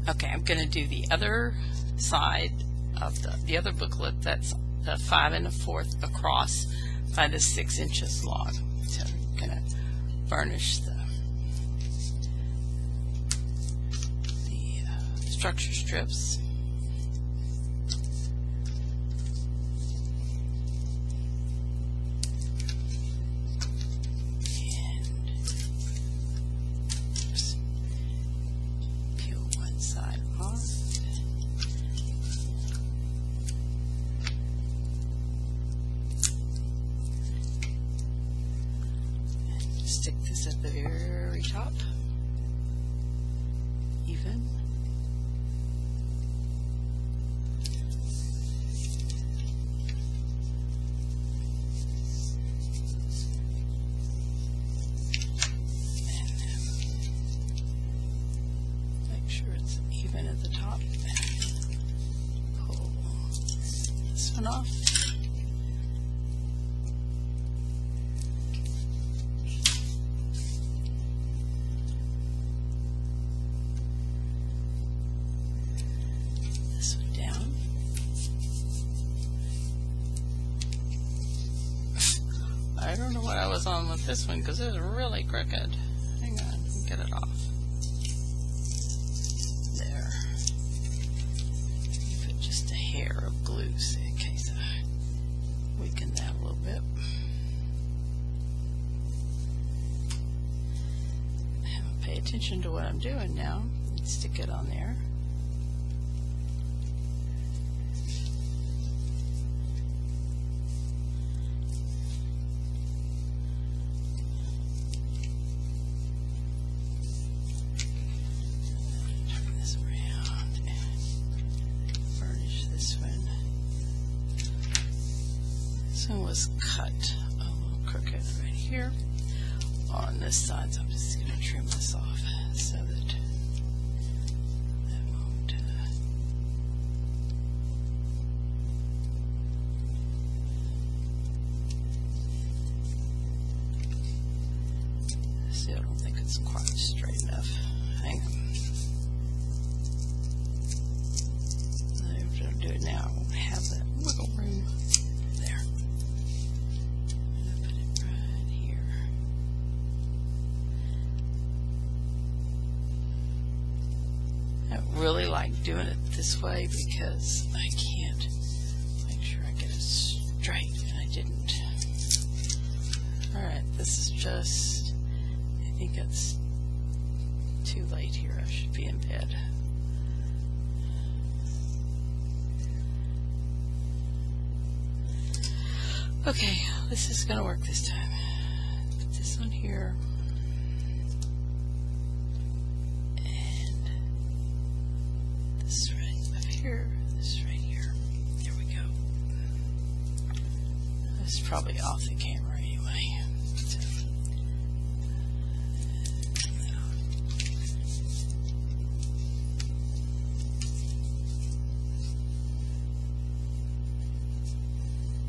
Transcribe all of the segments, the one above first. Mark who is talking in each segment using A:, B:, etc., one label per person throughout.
A: Okay, I'm going to do the other side of the other booklet. That's the 5 1/4 across by the 6 inches long. So I'm going to burnish the structure strips. Stick this at the very top, even. And make sure it's even at the top. Pull this one off. I don't know what I was on with this one because it was really crooked. Hang on, get it off. There. Put just a hair of glue so in case I weaken that a little bit. Pay attention to what I'm doing now. Stick it on there. This one was cut a little crooked right here on this side, so I'm just going to trim this off so that won't see, I don't think it's quite straight enough. Hang on. If I do it now, I won't have that wiggle room. Really like doing it this way because I can't make sure I get it straight, and I didn't. Alright, this is just, I think it's too late here. I should be in bed. Okay, this is going to work this time. Put this on here. This right here. There we go. This is probably off the camera anyway. So,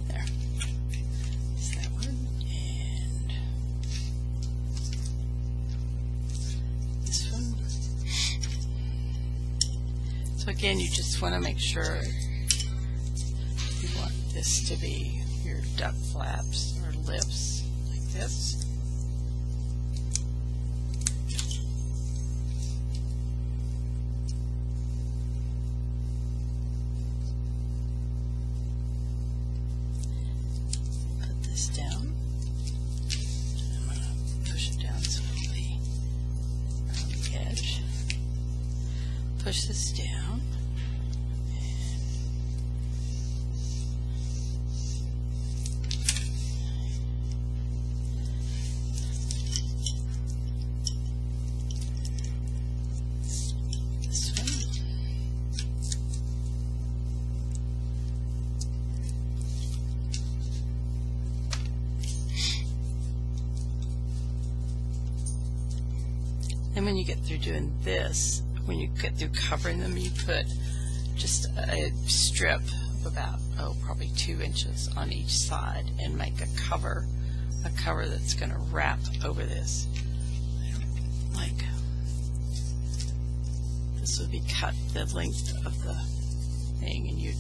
A: there. That's that one. And this one. So again, you just want to make sure you want this to be your duck flaps or lips, like this. Put this down. I'm going to push it down so it'll be around the edge. Push this down. This one. And when you get through doing this, when you get through covering them, you put just a strip of about, probably 2 inches on each side and make a cover that's going to wrap over this. I don't like this would be cut the length of the thing, and you'd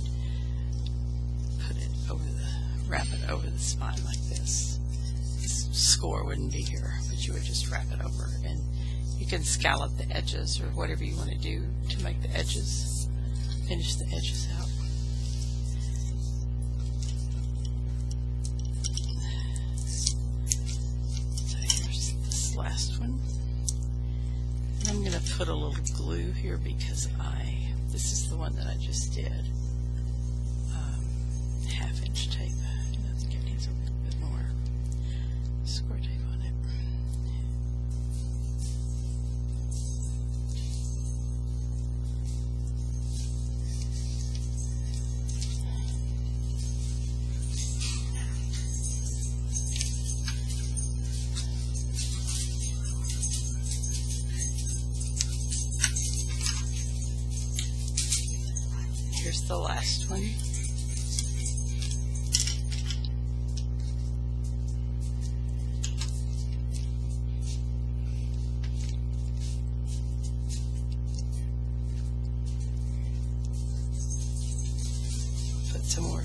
A: put it over wrap it over the spine like this. This score wouldn't be here, but you would just wrap it over, and you can scallop the edges or whatever you want to do to make the edges, finish the edges out. So here's this last one. I'm going to put a little glue here because this is the one that I just did. 1/2-inch tape. I think it needs a little bit more score tape on it. Here's the last one. Put some more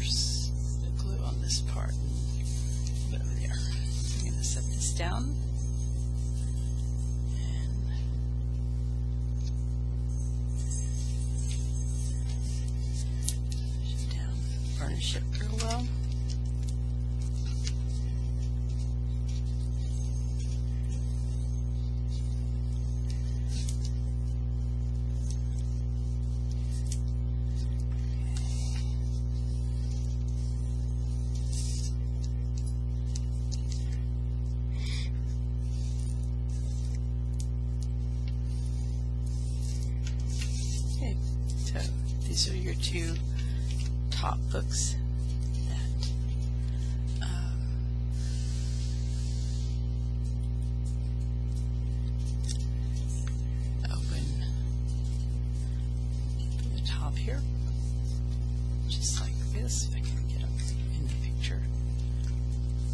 A: glue on this part and put it over there. I'm going to set this down. Burnish it real well. Okay, so these are your two top books that open from the top here, just like this. If I can get them in the picture.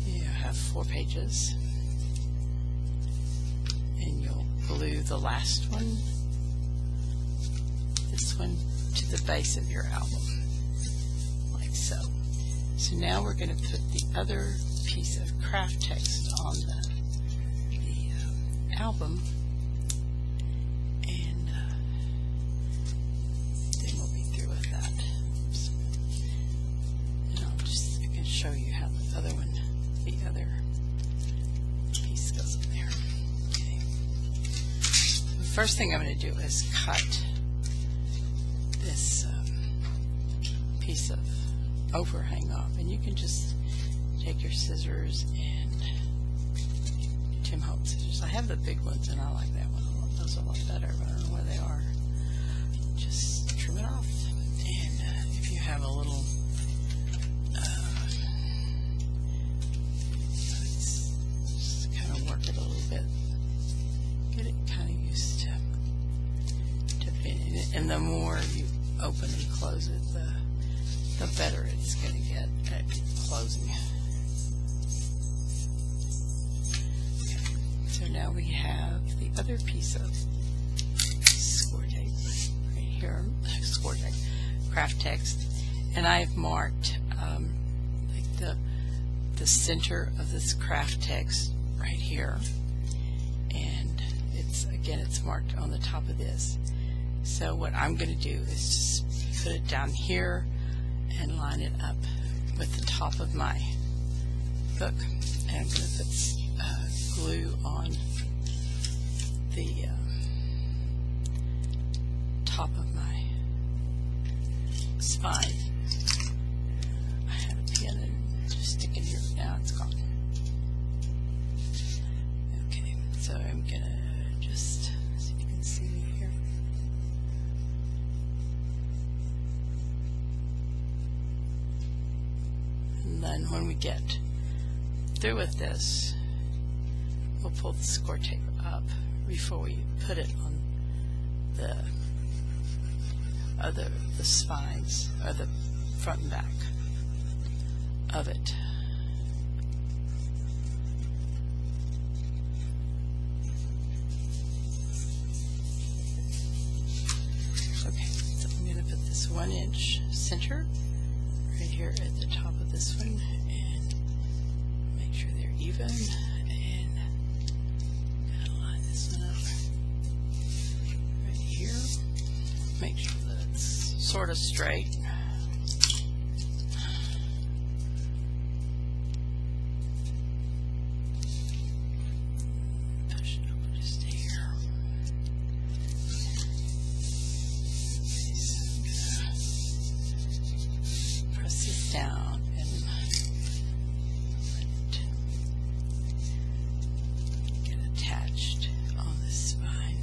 A: You have 4 pages, and you'll glue the last one, this one, to the base of your album. So now we're going to put the other piece of Kraft Tex on the album, and then we'll be through with that. Oops. And I can show you how the other piece goes in there. Okay. The first thing I'm going to do is cut this piece of overhang off, and you can just take your scissors and Tim Holtz scissors. I have the big ones and I like that one a lot. Those are a lot better, but I don't know where they are. Just trim it off, and if you have a little just kind of work it a little bit, get it kind of used to pinning it, and the more you open and close it, the better it's going to get at closing. Okay, so now we have the other piece of score tape right here, score tape, Kraft Tex, and I've marked like the center of this Kraft Tex right here, and it's marked on the top of this. So what I'm going to do is just put it down here and line it up with the top of my book, and I'm going to put glue on the top of my spine. I had a pin and just stick it here, now it's gone. Okay, so I'm going to just see if you can see me here. And then when we get through with this, we'll pull the score tape up before we put it on the spines, or the front and back of it. 1 inch center right here at the top of this one, and make sure they're even, and kind of line this one up right here. Make sure that it's sort of straight. Down and let it get attached on the spine.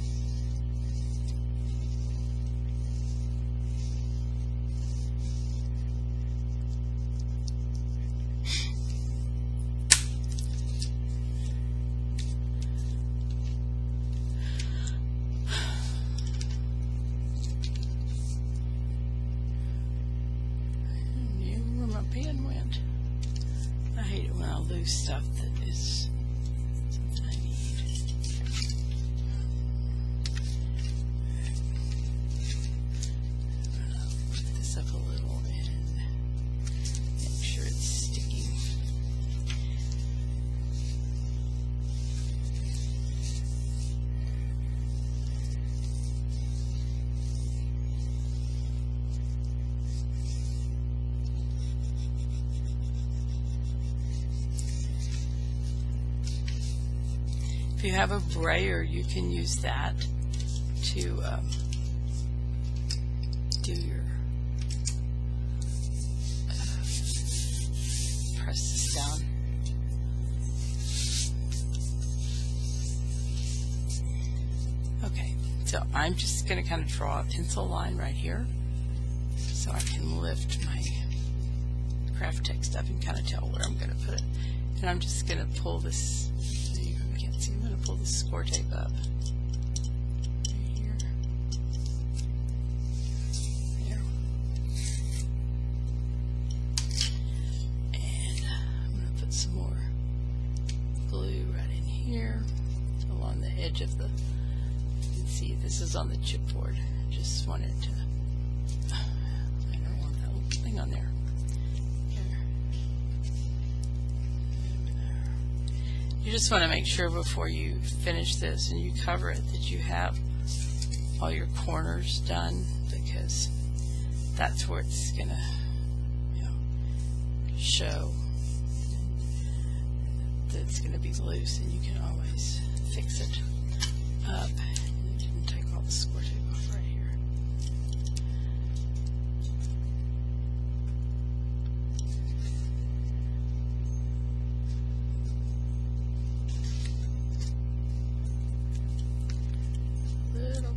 A: Pen went. I hate it when I lose stuff that is something I need. I'm going to put this up a little and make sure it's sticking. If you have a brayer, you can use that to do your press this down. Okay, so I'm just going to kind of draw a pencil line right here so I can lift my Kraft Tex stuff and kind of tell where I'm going to put it. And I'm just going to pull this. See, I'm going to pull the score tape up right here. There. And I'm going to put some more glue right in here along the edge of the, you can see this is on the chipboard. I just wanted to, I don't want that little thing on there. You just want to make sure before you finish this and you cover it that you have all your corners done, because that's where it's going to, you know, show that it's going to be loose, and you can always fix it up. You can take all the score tape off right here.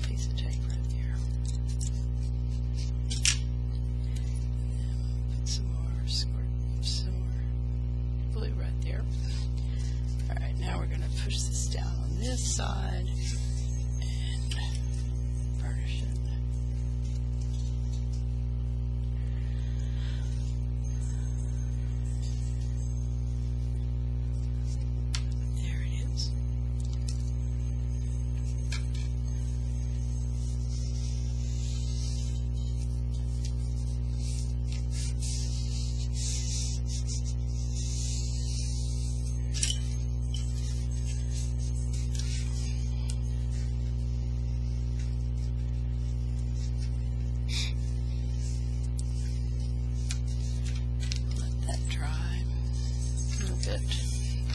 A: Piece of tape right there. Put some more glue right there. Alright, now we're going to push this down on this side and burnish it. There it is.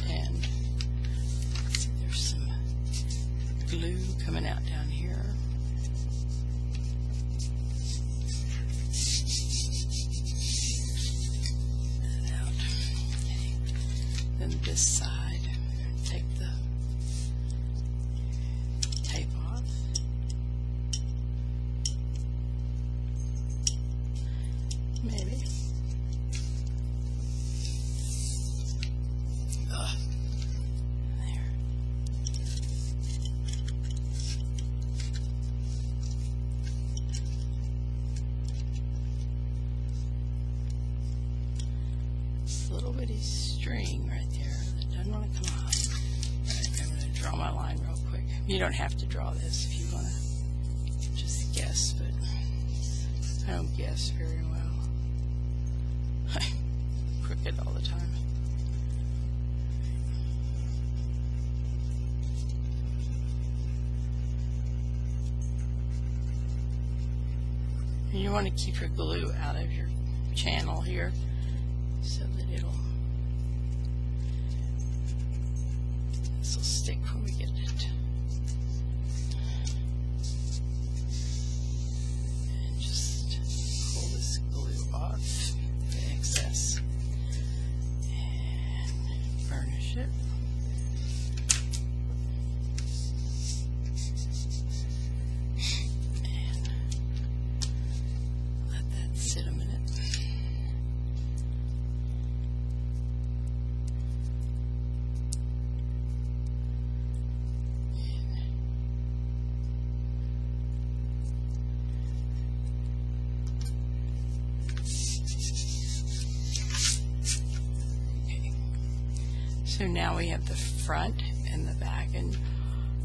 A: And see, there's some glue coming out down here. That out. Okay. Then this side, take the tape off. Maybe. There. This little bitty string right there that doesn't want to come off. Right, I'm going to draw my line real quick. You don't have to draw this if you want to just guess, but I don't guess very well. I'm crooked all the time. And you want to keep your glue out of your channel here so that this will stick when we get it. And just pull this glue off, the excess, and burnish it. And let that sit a minute. So now we have the front and the back, and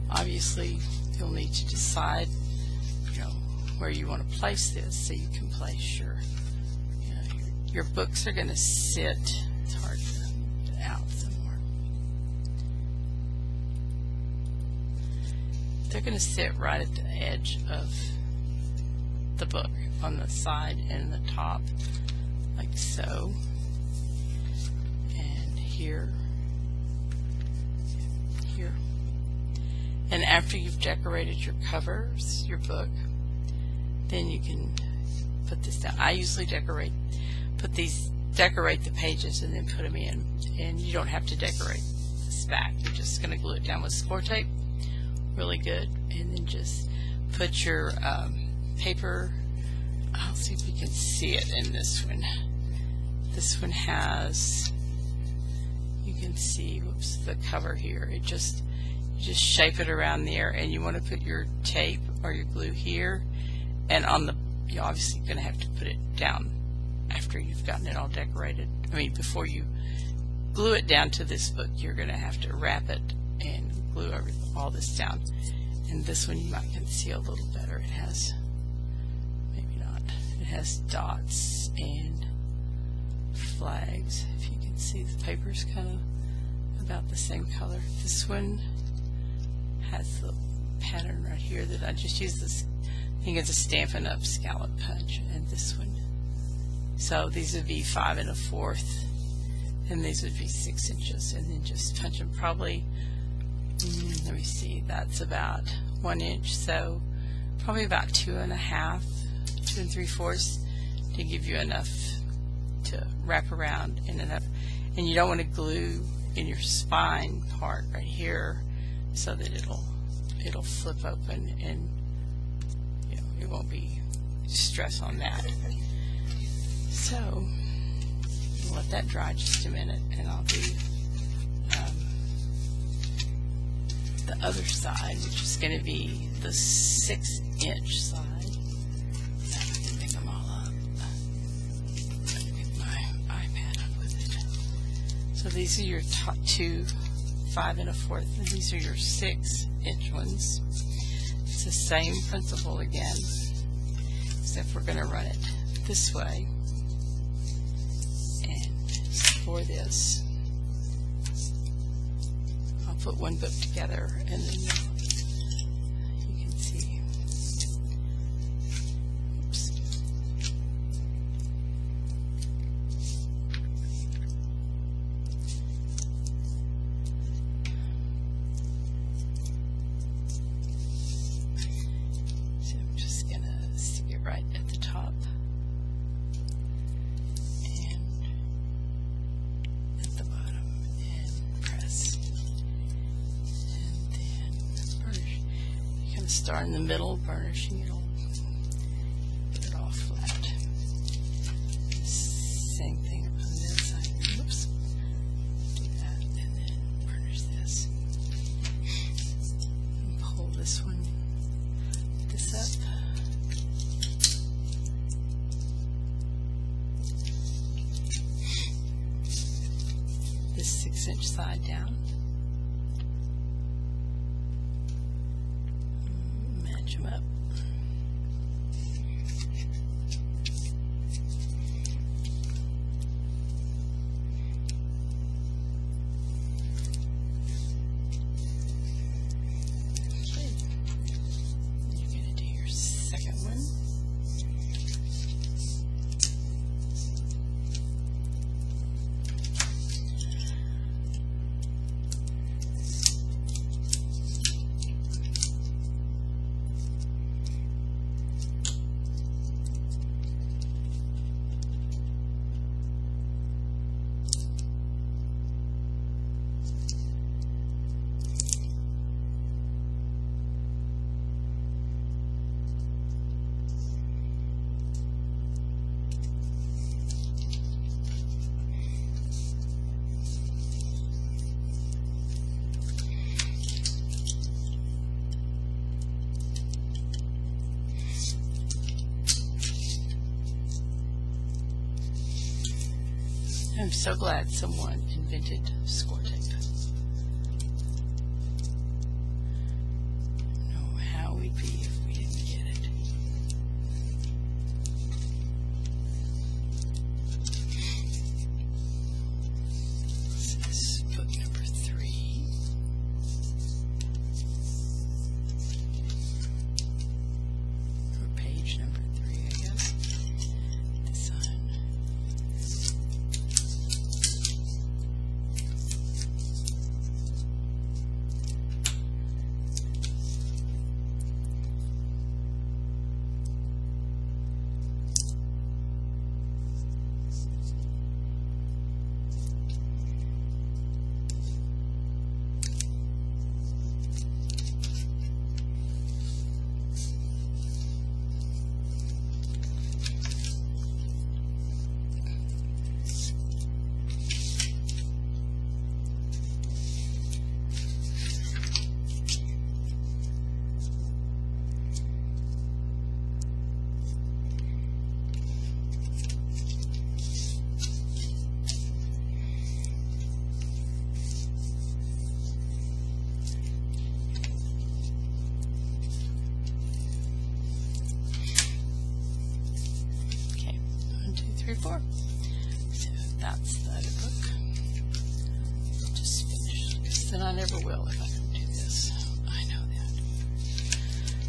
A: obviously you'll need to decide, where you want to place this so you can place your books are going to sit. It's hard to get out somewhere. They're going to sit right at the edge of the book on the side and the top, like so, and here. And after you've decorated your covers, your book, then you can put this down. I usually decorate the pages and then put them in. And you don't have to decorate this back. You're just going to glue it down with score tape, really good, and then just put your paper. I'll see if you can see it in this one. This one has, you can see, whoops, the cover here. You just shape it around there, and you want to put your tape or your glue here, and you're obviously going to have to put it down after you've gotten it all decorated. I mean, before you glue it down to this book, you're going to have to wrap it and glue all this down. And this one you might can see a little better. It has, maybe not, it has dots and flags. If you can see, the paper's kind of about the same color. This one has the pattern right here that I just use this. I think it's a Stampin' Up! Scallop punch, and this one. So these would be 5 1/4, and these would be 6 inches, and then just punch them probably. Let me see. That's about 1 inch, so probably about 2 1/2, 2 3/4 to give you enough to wrap around and enough. And you don't want to glue in your spine part right here, so that it'll flip open, and it won't be stress on that. So we'll let that dry just a minute, and I'll do the other side, which is going to be the 6-inch side. I can pick them all up. Let me pick my iPad up with it. So these are your top two 5 1/4, and these are your 6-inch ones. It's the same principle again, except we're going to run it this way. And for this, I'll put one book together, and then you can see. Oops. So I'm just going to stick it right at the top and at the bottom, and press. And then burnish. You kind of start in the middle, burnishing it all, get it all flat. Same thing on this side. Oops. Do that, and then burnish this. And pull this one, this up. This 6-inch side down. Match them up. I'm so glad someone invented score tape. I don't know how we'd be if we didn't get it. This is book number 3. Or page number 3, I guess. This one. Okay, 1, 2, 3, 4. So that's the other book. Just finished, because then I never will if I don't do this. I know that.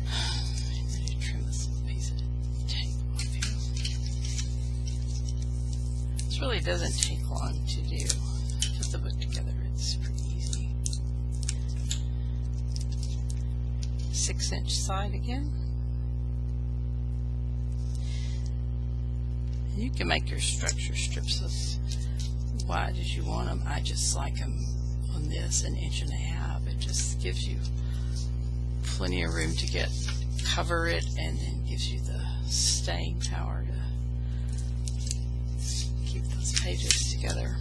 A: I'm ready to trim this little piece of tape off here. This really doesn't take long to do. Put the book together, it's pretty easy. 6-inch side again. You can make your structure strips as wide as you want them. I just like them on this 1.5 inches. It just gives you plenty of room to cover it, and then gives you the staying power to keep those pages together.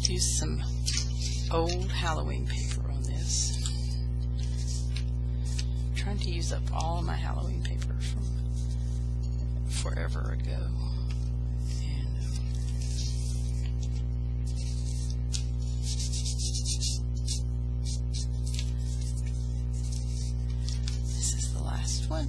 A: Use some old Halloween paper on this. I'm trying to use up all of my Halloween paper from forever ago. And this is the last one.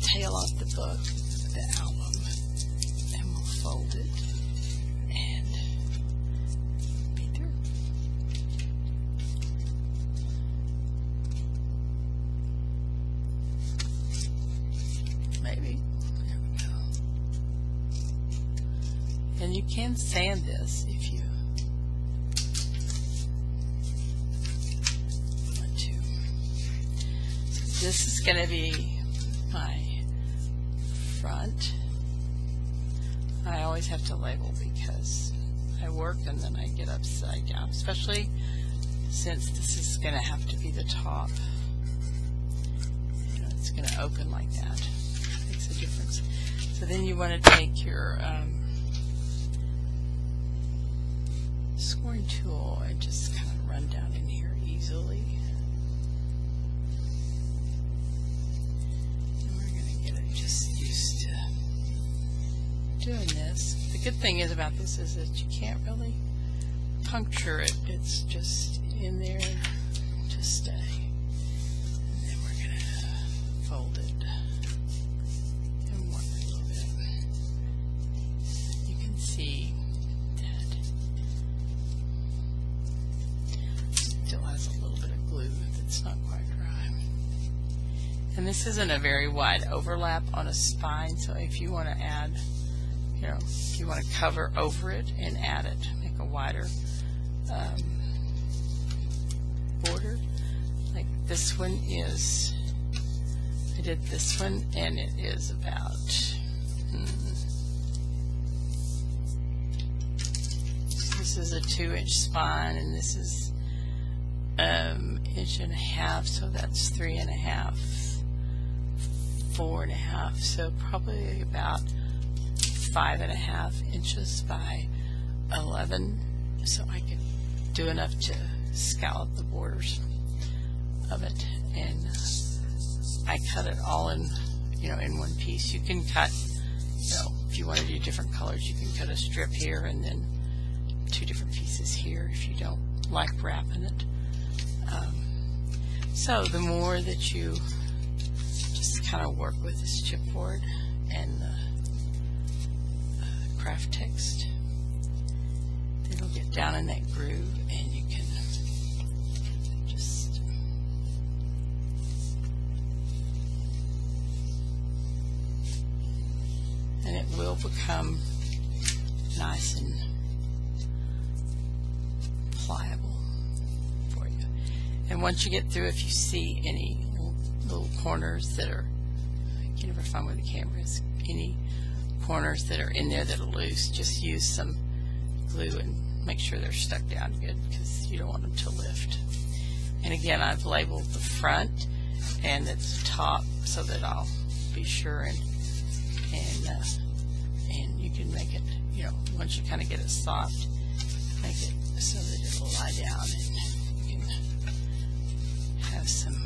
A: Tail off the book. And you can sand this if you want to. So this is going to be my front. I always have to label because I work and then I get upside down, especially since this is going to have to be the top. You know, it's going to open like that. It makes a difference. So then you want to take your scoring tool and just kind of run down in here easily. And we're going to get it just used to doing this. The good thing is about this is that you can't really puncture it. It's just in there to stay. And then we're going to fold it and work it a little bit. You can see that it still has a little bit of glue that's not quite dry. And this isn't a very wide overlap on a spine, so if you want to add, you know, if you want to cover over it and add it, make a wider border. Like this one is, I did this one and it is about this is a 2-inch spine and this is 1.5 inches, so that's 3.5, 4.5, so probably about 5.5 inches by 11, so I could do enough to scallop the borders of it. And I cut it all in, you know, in one piece. You can cut, you know, if you want to do different colors, you can cut a strip here and then 2 different pieces here if you don't like wrapping it. So the more that you just kind of work with this chipboard and the Kraft Tex, it'll get down in that groove and you can just and it will become nice and pliable for you. And once you get through, if you see any little corners that are, I can never find where the camera is, any corners that are in there that are loose, just use some glue and make sure they're stuck down good because you don't want them to lift. And again, I've labeled the front and the top so that I'll be sure and you can make it, you know, once you kind of get it soft, make it so that it'll lie down and you can have some,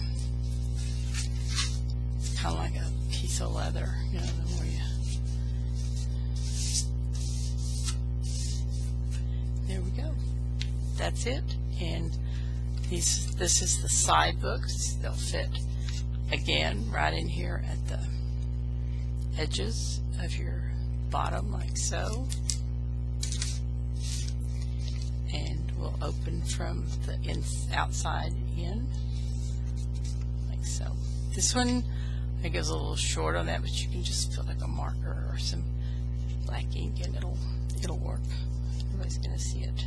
A: it's kind of like a piece of leather, you know, the more you, there we go. That's it. And this is the side books. They'll fit again right in here at the edges of your bottom like so. And will open from the outside in like so. This one I think is a little short on that, but you can just put like a marker or some black ink and it'll work. Everybody's gonna see it.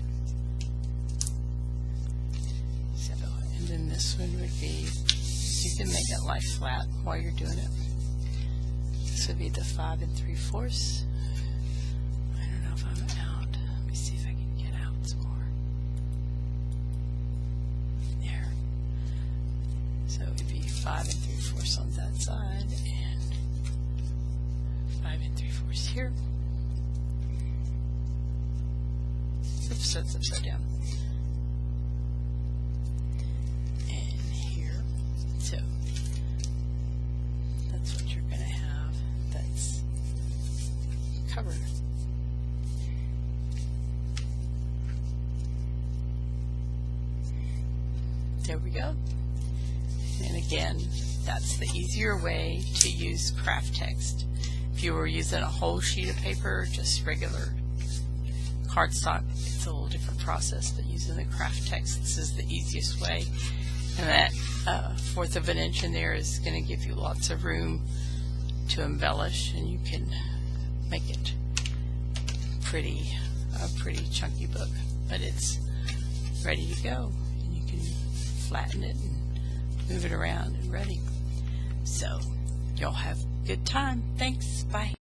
A: So, and then this one would be, you can make it lie flat while you're doing it. This would be the 5 3/4. I don't know if I'm out. Let me see if I can get out some more. There. So it would be 5 3/4 on that side and 5 3/4 here. Oops, that's upside down. And here. So that's what you're going to have. That's covered. There we go. And again, that's the easier way to use Kraft Tex. If you were using a whole sheet of paper, just regular cardstock, it's a little different process, but using the Kraft Tex, this is the easiest way. And that 1/4 of an inch in there is going to give you lots of room to embellish, and you can make it pretty chunky book, but it's ready to go. And you can flatten it and move it around and ready. So y'all have a good time. Thanks. Bye.